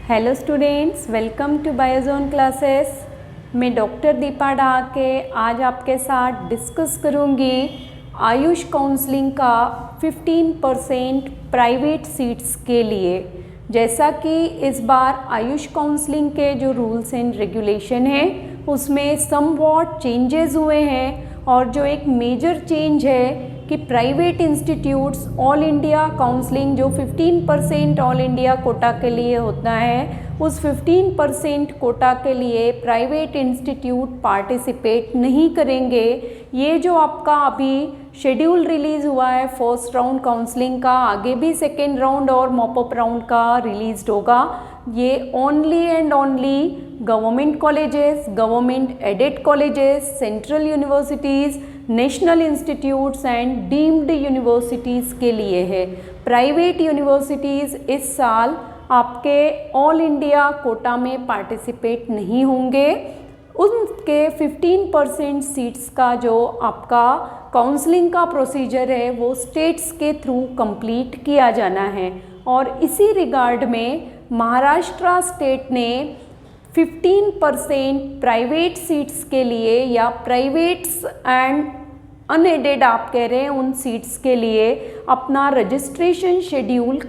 Hello students, welcome to Biozone classes. मैं doctor Deepa Dake आज आपके साथ डिस्कस करूंगी आयुष काउंसलिंग का 15% प्राइवेट सीट्स के लिए। जैसा कि इस बार आयुष काउंसलिंग के जो रूल्स एंड रेगुलेशन हैं उसमें समवॉट चेंजेस हुए हैं, और जो एक मेजर चेंज है कि private institutes all India counselling जो 15% ऑल इंडिया कोटा के लिए होता है, उस 15% कोटा के लिए प्राइवेट इंस्टीट्यूट पार्टिसिपेट नहीं करेंगे। ये जो आपका अभी शेड्यूल रिलीज़ हुआ है फर्स्ट राउंड काउंसलिंग का, आगे भी सेकेंड राउंड और मॉपअप राउंड का रिलीज्ड होगा। ये only and only government colleges, government aided colleges, central universities, national institutes and deemed universities के लिए है। प्राइवेट यूनिवर्सिटीज़ इस साल आपके ऑल इंडिया कोटा में पार्टिसिपेट नहीं होंगे। उनके 15% सीट्स का जो आपका काउंसलिंग का प्रोसीजर है वो स्टेट्स के थ्रू कंप्लीट किया जाना है, और इसी रिगार्ड में महाराष्ट्र स्टेट ने 15% प्राइवेट सीट्स के लिए या प्राइवेट्स एंड अनएडेड आप कह रहे हैं उन सीट्स के लिए अपना रजिस्ट्रेशन शेड्यूल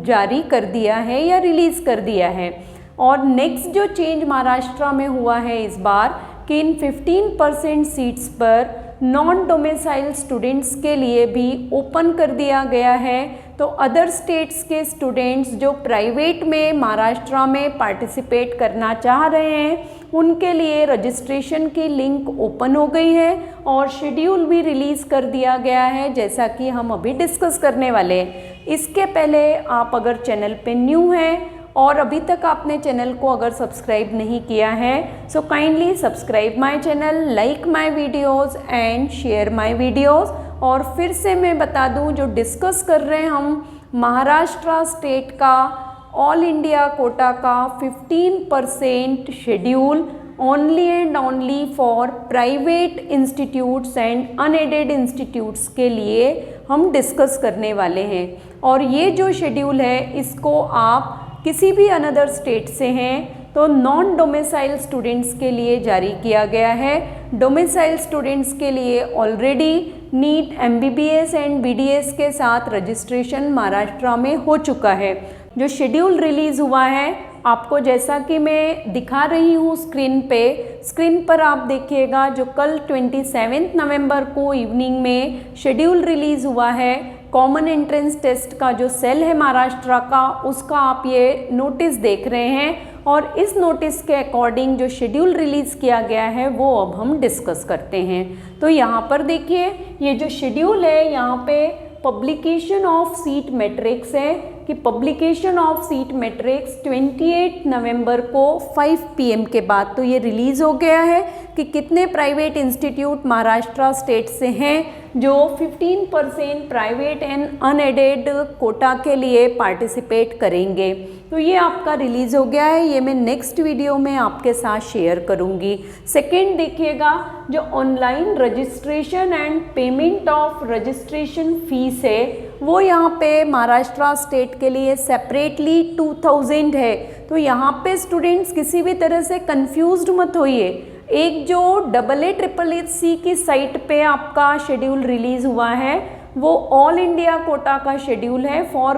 जारी कर दिया है या रिलीज़ कर दिया है। और नेक्स्ट जो चेंज महाराष्ट्र में हुआ है इस बार कि इन 15% सीट्स पर नॉन डोमिसाइल स्टूडेंट्स के लिए भी ओपन कर दिया गया है। तो अदर स्टेट्स के स्टूडेंट्स जो प्राइवेट में महाराष्ट्र में पार्टिसिपेट करना चाह रहे हैं उनके लिए रजिस्ट्रेशन की लिंक ओपन हो गई है और शेड्यूल भी रिलीज़ कर दिया गया है, जैसा कि हम अभी डिस्कस करने वाले हैं। इसके पहले आप अगर चैनल पे न्यू हैं और अभी तक आपने चैनल को अगर सब्सक्राइब नहीं किया है, so kindly subscribe my channel, like my videos and share my videos. और फिर से मैं बता दूं, जो डिस्कस कर रहे हैं हम महाराष्ट्र स्टेट का ऑल इंडिया कोटा का 15% schedule only and only for private institutes and unaided institutes के लिए हम डिस्कस करने वाले हैं। और ये जो शेड्यूल है इसको आप किसी भी अनदर स्टेट से हैं तो नॉन डोमिसाइल स्टूडेंट्स के लिए जारी किया गया है। डोमिसाइल स्टूडेंट्स के लिए already NEET, MBBS and BDS के साथ रजिस्ट्रेशन महाराष्ट्र में हो चुका है। जो शेड्यूल रिलीज़ हुआ है आपको जैसा कि मैं दिखा रही हूँ स्क्रीन पर आप देखिएगा, जो कल 27 नवंबर को इवनिंग में शेड्यूल रिलीज़ हुआ है कॉमन एंट्रेंस टेस्ट का जो सेल है महाराष्ट्र का, उसका आप ये नोटिस देख रहे हैं। और इस नोटिस के अकॉर्डिंग जो शेड्यूल रिलीज़ किया गया है वो अब हम डिस्कस करते हैं। तो यहाँ पर देखिए, ये जो शेड्यूल है यहाँ पे पब्लिकेशन ऑफ सीट मैट्रिक्स है कि पब्लिकेशन ऑफ सीट मैट्रिक्स 28 नवंबर को 5 PM के बाद तो ये रिलीज़ हो गया है कि कितने प्राइवेट इंस्टीट्यूट महाराष्ट्र स्टेट से हैं जो 15% प्राइवेट एंड अनएडेड कोटा के लिए पार्टिसिपेट करेंगे। तो ये आपका रिलीज़ हो गया है, ये मैं नेक्स्ट वीडियो में आपके साथ शेयर करूँगी। सेकेंड देखिएगा, जो online registration and payment of registration fees है वो यहाँ पे महाराष्ट्र स्टेट के लिए सेपरेटली 2000 है। तो यहाँ पे स्टूडेंट्स किसी भी तरह से कंफ्यूज्ड मत होइए। एक जो AA-SSSC की साइट पे आपका शेड्यूल रिलीज़ हुआ है वो ऑल इंडिया कोटा का शेड्यूल है for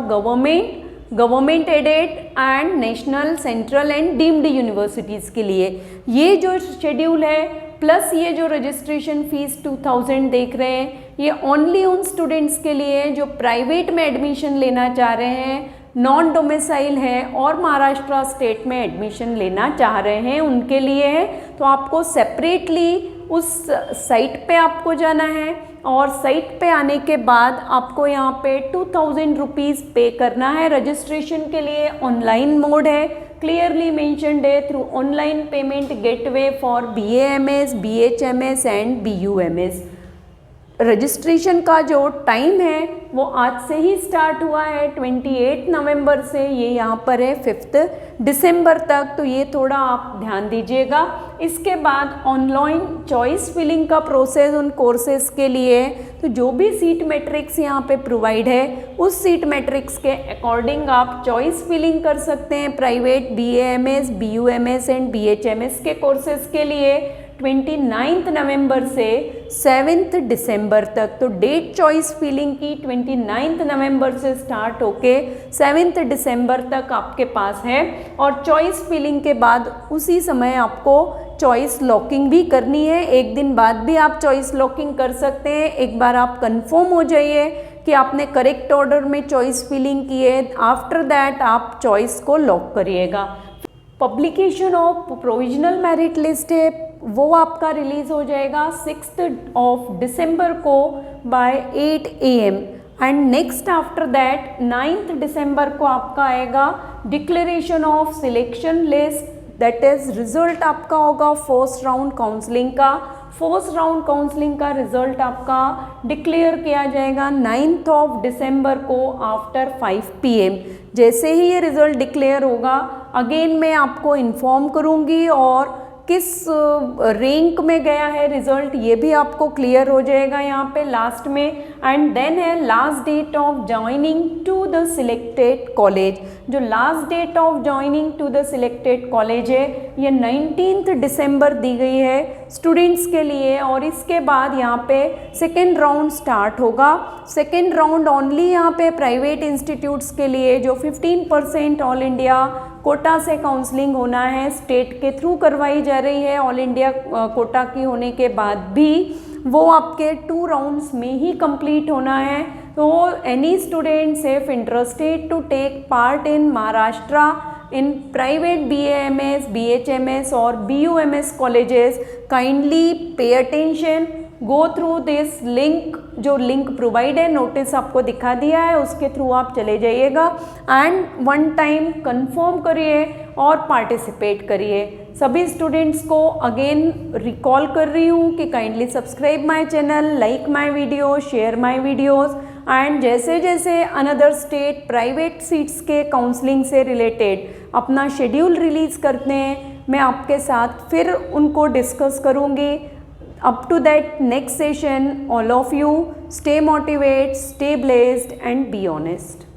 government aided and national, central and deemed universities के लिए। ये जो शेड्यूल है प्लस ये जो रजिस्ट्रेशन फीस 2000 देख रहे हैं, ये ओनली उन स्टूडेंट्स के लिए जो प्राइवेट में एडमिशन लेना चाह रहे हैं, नॉन डोमिसाइल है और महाराष्ट्र स्टेट में एडमिशन लेना चाह रहे हैं उनके लिए है। तो आपको सेपरेटली उस साइट पे आपको जाना है और साइट पे आने के बाद आपको यहाँ पे 2000 रुपीज़ पे करना है। रजिस्ट्रेशन के लिए ऑनलाइन मोड है, क्लियरली मेंशन्ड है through online payment gateway for BA MS, BHMS and BUMS। Registration का जो टाइम है वो आज से ही स्टार्ट हुआ है 28 नवंबर से, ये यहाँ पर है 5 दिसंबर तक, तो ये थोड़ा आप ध्यान दीजिएगा। इसके बाद ऑनलाइन चॉइस फिलिंग का प्रोसेस उन कोर्सेज के लिए, तो जो भी सीट मैट्रिक्स यहाँ पे प्रोवाइड है उस सीट मैट्रिक्स के अकॉर्डिंग आप चॉइस फिलिंग कर सकते हैं private BAMS, BUMS and BHMS के कोर्सेज के लिए 29 नवंबर से 7 दिसंबर तक। तो डेट चॉइस फिलिंग की 29 नवंबर से स्टार्ट होके 7 दिसंबर तक आपके पास है, और चॉइस फिलिंग के बाद उसी समय आपको चॉइस लॉकिंग भी करनी है। एक दिन बाद भी आप चॉइस लॉकिंग कर सकते हैं। एक बार आप कंफर्म हो जाइए कि आपने करेक्ट ऑर्डर में चॉइस फिलिंग की है, आफ्टर दैट आप चॉइस को लॉक करिएगा। Publication of provisional merit list है वो आपका रिलीज़ हो जाएगा 6 दिसंबर को by 8 AM, and next after that 9 दिसंबर को आपका आएगा declaration of selection list, that is result आपका होगा फर्स्ट राउंड काउंसलिंग का। फर्स्ट राउंड काउंसलिंग का रिजल्ट आपका डिक्लेयर किया जाएगा 9 दिसंबर को आफ्टर 5 PM। जैसे ही ये रिज़ल्ट डिक्लेयर होगा अगेन मैं आपको इन्फॉर्म करूँगी, और किस रैंक में गया है रिजल्ट ये भी आपको क्लियर हो जाएगा यहाँ पे लास्ट में। एंड देन है last date of joining to the selected college. जो last date of joining to the selected college है ये 19 दिसंबर दी गई है स्टूडेंट्स के लिए, और इसके बाद यहाँ पे सेकेंड राउंड स्टार्ट होगा। सेकेंड राउंड ओनली यहाँ पे प्राइवेट इंस्टीट्यूट्स के लिए जो 15% ऑल इंडिया कोटा से काउंसलिंग होना है, स्टेट के थ्रू करवाई जा रही है, ऑल इंडिया कोटा की होने के बाद भी वो आपके 2 राउंड्स में ही कंप्लीट होना है। तो any students if interested to take part in Maharashtra in private BAMS, BHMS or BUMS colleges, kindly pay attention, go through this link, जो लिंक प्रोवाइड है नोटिस आपको दिखा दिया है उसके थ्रू आप चले जाइएगा, एंड वन टाइम कंफर्म करिए और पार्टिसिपेट करिए। सभी स्टूडेंट्स को अगेन रिकॉल कर रही हूँ कि kindly subscribe my channel, like my video, share my videos, and जैसे जैसे अनदर स्टेट प्राइवेट सीट्स के काउंसलिंग से रिलेटेड अपना शेड्यूल रिलीज़ करते हैं मैं आपके साथ फिर उनको डिस्कस करूँगी। Up to that next session, all of you stay motivate, stay blessed and be honest.